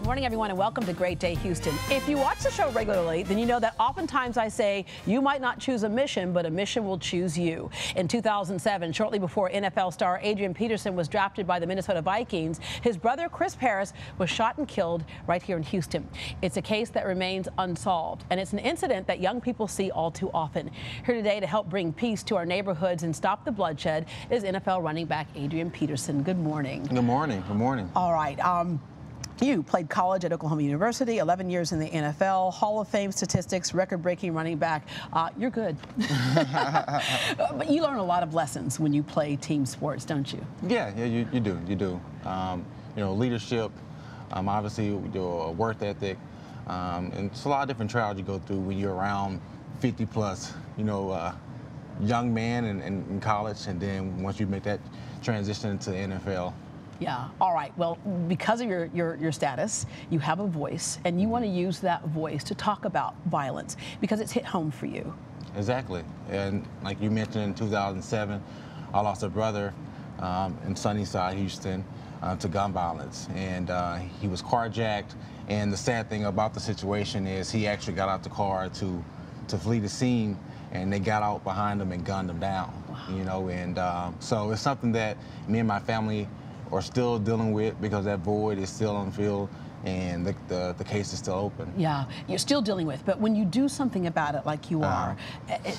morning, everyone, and welcome to Great Day Houston. If you watch the show regularly, then you know that oftentimes I say you might not choose a mission, but a mission will choose you. In 2007, shortly before NFL star Adrian Peterson was drafted by the Minnesota Vikings, his brother Chris Harris was shot and killed right here in Houston. It's a case that remains unsolved, and it's an incident that young people see all too often. Here today to help bring peace to our neighborhoods and stop the bloodshed is NFL running back Adrian Peterson. Good morning. Good morning. Good morning. All right. You played college at Oklahoma University, 11 years in the NFL, Hall of Fame statistics, record-breaking running back. You're good. But you learn a lot of lessons when you play team sports, don't you? Yeah, you do. You do. Leadership, obviously, your work ethic, and it's a lot of different trials you go through when you're around 50-plus, young man in college, and then once you make that transition into the NFL. Yeah. All right. Well, because of your status, you have a voice, and you want to use that voice to talk about violence because it's hit home for you. Exactly. And like you mentioned, in 2007, I lost a brother in Sunnyside, Houston, to gun violence, and he was carjacked. And the sad thing about the situation is he actually got out the car to flee the scene, and they got out behind him and gunned him down. Wow. And so it's something that me and my family are still dealing with because that void is still unfilled and the case is still open. Yeah, you're still dealing with, but when you do something about it like you are,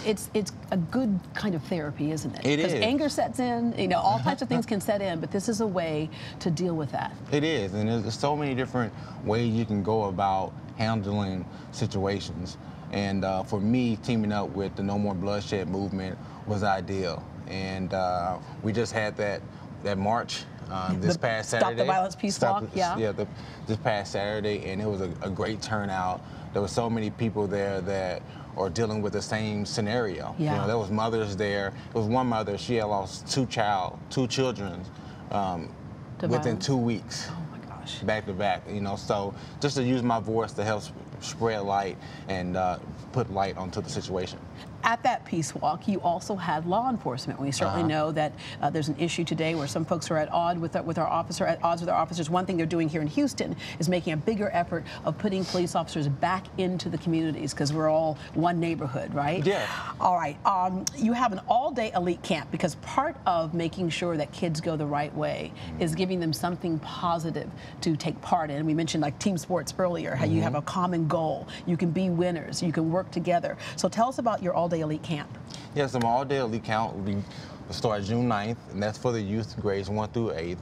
it's a good kind of therapy, isn't it? It is. Because anger sets in, all types of things can set in, but this is a way to deal with that. It is, and there's so many different ways you can go about handling situations. And for me, teaming up with the No More Bloodshed movement was ideal. And we just had that march this past Saturday. Stop the Violence Peace Walk, yeah. This past Saturday, and it was a great turnout. There were so many people there that are dealing with the same scenario. Yeah. There was mothers there. There was one mother, she had lost two children within 2 weeks. Oh my gosh. Back to back, so just to use my voice to help spread light and put light onto the situation. At that peace walk, you also had law enforcement. We certainly know that there's an issue today where some folks are at odds with our officers. One thing they're doing here in Houston is making a bigger effort of putting police officers back into the communities because we're all one neighborhood, right? Yeah. All right. You have an all-day elite camp because part of making sure that kids go the right way is giving them something positive to take part in. We mentioned like team sports earlier, how you have a common goal. You can be winners. You can work together. So tell us about your all-day elite camp. Yes, my all-day elite camp will start June 9th, and that's for the youth grades 1 through 8.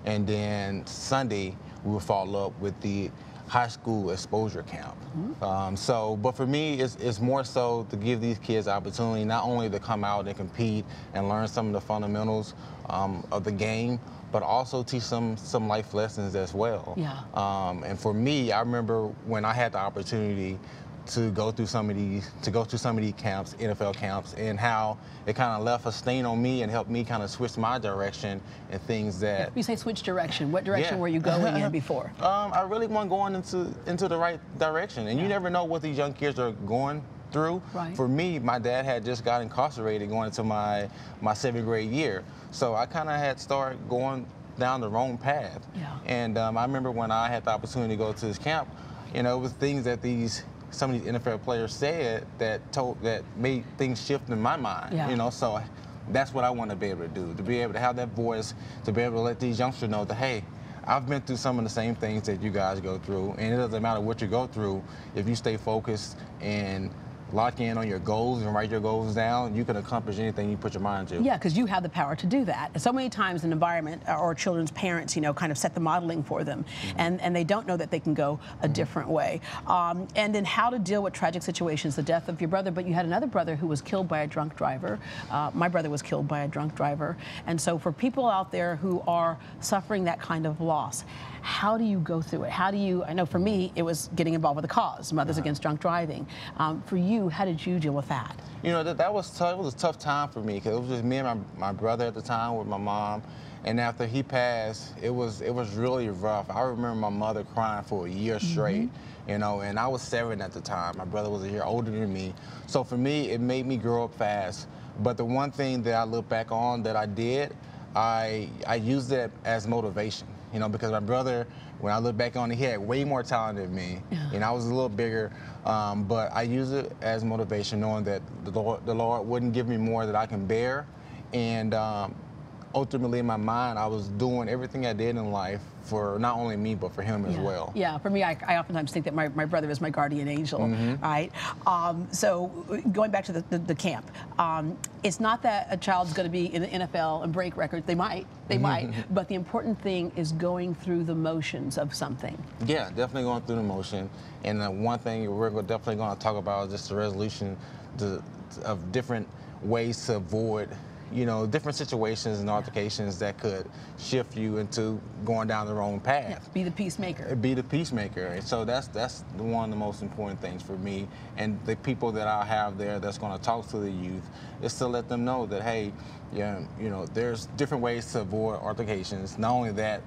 And then Sunday, we will follow up with the high school exposure camp. But for me, it's more so to give these kids opportunity not only to come out and compete and learn some of the fundamentals of the game, but also teach some life lessons as well. Yeah. And for me, I remember when I had the opportunity to go through some of these camps, NFL camps, and how it kind of left a stain on me and helped me kind of switch my direction and things that. You say switch direction. What direction were you going in before? I really wasn't going into the right direction, and you never know what these young kids are going through. Right. For me, my dad had just got incarcerated going into my 7th grade year, so I kind of had started going down the wrong path. Yeah. And I remember when I had the opportunity to go to this camp, it was things that some of these NFL players said that made things shift in my mind. Yeah. So that's what I want to be able to do, to be able to have that voice, to be able to let these youngsters know that, hey, I've been through some of the same things that you guys go through, and it doesn't matter what you go through. If you stay focused and lock in on your goals and write your goals down, you can accomplish anything you put your mind to. Yeah, because you have the power to do that. And so many times an environment or children's parents, kind of set the modeling for them, and they don't know that they can go a different way. And then how to deal with tragic situations, the death of your brother, but you had another brother who was killed by a drunk driver. My brother was killed by a drunk driver. And so for people out there who are suffering that kind of loss, how do you go through it? I know for me, it was getting involved with the cause, Mothers Against Drunk Driving. For you, how did you deal with that? That was tough. It was a tough time for me because it was just me and my brother at the time with my mom. And after he passed, it was really rough. I remember my mother crying for a year straight, and I was 7 at the time. My brother was a year older than me. So for me, it made me grow up fast. But the one thing that I look back on that I did, I used it as motivation. You know, because my brother, when I look back on it, he had way more talent than me. I was a little bigger, but I use it as motivation, knowing that the Lord wouldn't give me more that I can bear. And ultimately, in my mind, I was doing everything I did in life for not only me, but for him as well. Yeah, for me, I oftentimes think that my brother is my guardian angel, right? So going back to the camp, it's not that a child's going to be in the NFL and break records. They might, but the important thing is going through the motions of something. Yeah, definitely going through the motion. And the one thing we're definitely going to talk about is just the resolution of different ways to avoid, you know, different situations and altercations that could shift you into going down the wrong path. Yeah, be the peacemaker. Be the peacemaker. And so that's one of the most important things for me. And the people that I have there that's going to talk to the youth is to let them know that, hey, yeah, you know, there's different ways to avoid altercations. Not only that,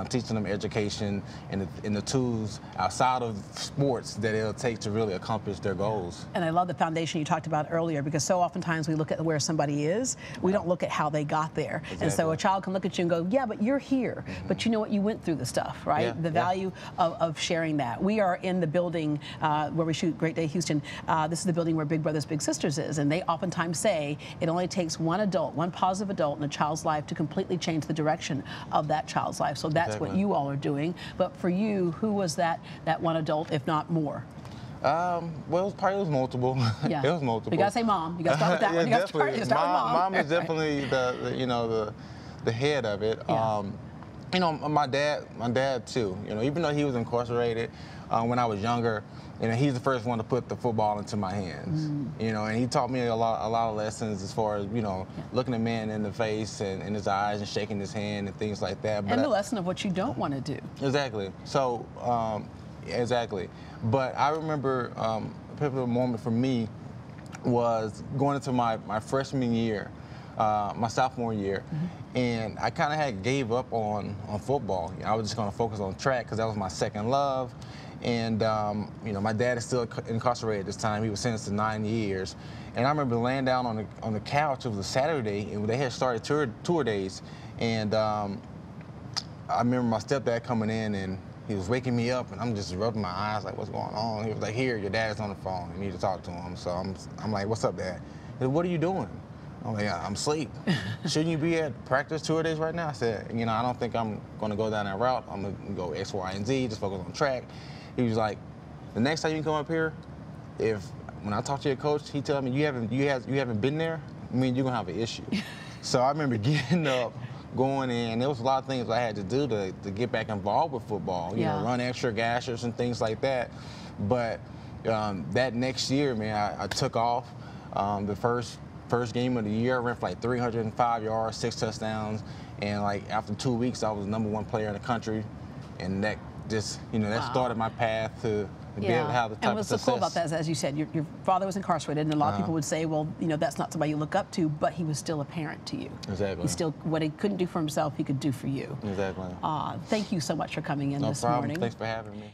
teaching them education and the tools outside of sports that it'll take to really accomplish their goals. And I love the foundation you talked about earlier, because so oftentimes we look at where somebody is, we don't look at how they got there. Exactly. And so a child can look at you and go, yeah, but you're here. But you know what? You went through the stuff, right? The value of sharing that. We are in the building where we shoot Great Day Houston. This is the building where Big Brothers Big Sisters is. And they oftentimes say it only takes one adult, one positive adult in a child's life to completely change the direction of that child's life. So that's what you all are doing. But for you, who was that one adult, if not more? Well, it was multiple. Yeah. It was multiple. You gotta say mom. You gotta start with that one. You gotta start with mom. Mom is definitely the head of it. Yeah. You know, my dad too. You know, even though he was incarcerated when I was younger, you know, he's the first one to put the football into my hands. You know, and he taught me a lot of lessons as far as, you know, looking a man in the face and in his eyes and shaking his hand and things like that. But and the lesson of what you don't want to do. Exactly. So, exactly. But I remember a pivotal moment for me was going into my freshman year, my sophomore year, and I kind of had gave up on football. I was just going to focus on track because that was my second love. And you know, my dad is still incarcerated at this time. He was sentenced to 9 years. And I remember laying down on the couch. It was a Saturday, and they had started tour days. And I remember my stepdad coming in, and he was waking me up, and I'm just rubbing my eyes like, what's going on? He was like, here, your dad's on the phone. You need to talk to him. So I'm like, what's up, Dad? He said, what are you doing? I'm like, I'm asleep. Shouldn't you be at practice tour days right now? I said, you know, I don't think I'm going to go down that route. I'm going to go X, Y, and Z, just focus on track. He was like, the next time you come up here, when I talk to your coach, he tell me you haven't been there, I mean, you're going to have an issue. So I remember getting up, going in. There was a lot of things I had to do to get back involved with football, you know, run extra gashers and things like that. But that next year, man, I took off. The first game of the year, I ran for like 305 yards, 6 touchdowns, and like after 2 weeks, I was the #1 player in the country, and that just, you know, that started my path to be able to have the type and what's of so cool about that is, as you said, your father was incarcerated, and a lot of people would say, well, you know, that's not somebody you look up to, but he was still a parent to you. Exactly. He still, what he couldn't do for himself, he could do for you. Exactly. Thank you so much for coming in this morning. morning. Thanks for having me.